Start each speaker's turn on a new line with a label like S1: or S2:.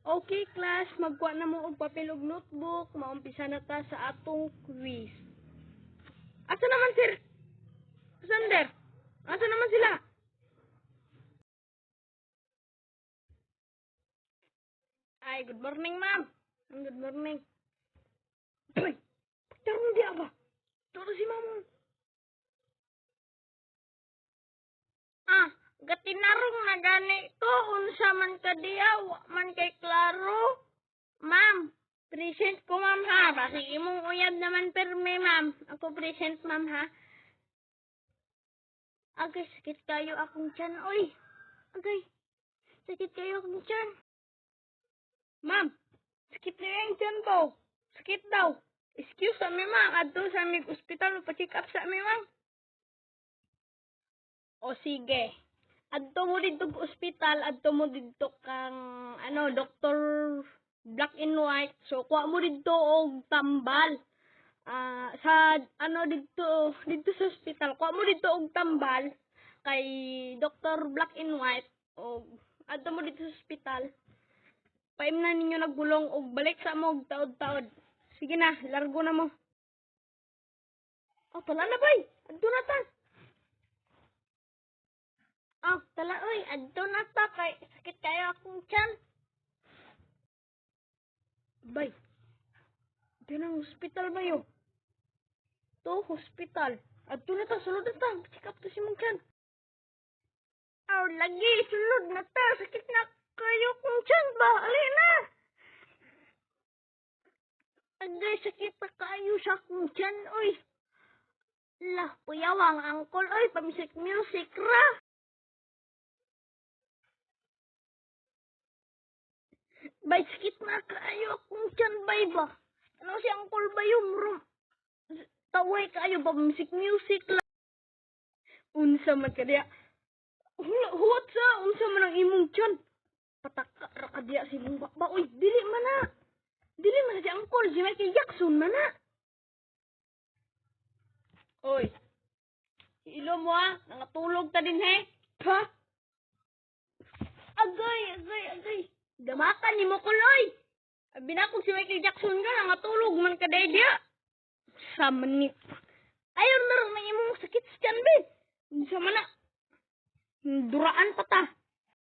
S1: Okay, class, magkuha na mo og papel ug notebook. Maumpisa na ta sa atong quiz. Asa naman sir? Sander? Asa naman sila? Ay, good morning, ma'am. Good morning. Ay, tarong di ba? Turo si ma'am. Gatinarong na gani ko. Unsa man ka diya, man kay klaro. Ma'am, present ko, ma'am, ha? Basi imong uyab naman perme, ma'am. Ako present, ma'am, ha? Agay, sakit kayo akong tiyan, oy. Agay, sakit kayo akong tiyan. Ma'am, sakit na yung tiyan ko. Sakit daw. Excuse me, ma'am. Adto sa aming ospital, pa-check up sa amin, ma'am. O sige. Adto mo dito sa ospital, adto mo dito kang, Dr. Black and White. So, kuha mo dito og tambal. Dito sa ospital, kuha mo dito og tambal kay Dr. Black and White. O, adto mo dito sa ospital. Paim na ninyo naggulong og balik sa mo og taod-taod. Sige na, largo na mo. Oh, tala na bay. Adto na ta. Oh, tala oy, adto na ta kay sakit kayo akong tiyan. Bay. Di na hospital ba yo? To hospital. Adto na ta, sulod na ta. Check up to si mong tiyan. Aw, lagi sulod na ta. Sakit na kayo kung tiyan ba? Ali na. Agay, sakit na kayo sa akong tiyan, oy. Lah, puyawang angkol, oy, pamisik music ra. Bay, sakit na kayo akong tiyan, bay ba? Ano si angkol ba yung room? Taway kayo ba, pamisik music lang. Unsa man ka diya. Huwat sa, unsa man ang imong tiyan. Pataka ra ka diya si mong ba, oy, dili man na. Dili man na si angkol, si Michael Jackson man na. Oy, ilo mo nangatulog ta din he. Ha? Agay. Damakan ni mo kuloy. Abi na kung si Michael Jackson ka, nangatulog man ka day diya. Sa manip. Ayaw na rin na imong sakit sa tiyan, be. Sa mana. Duraan pa ta.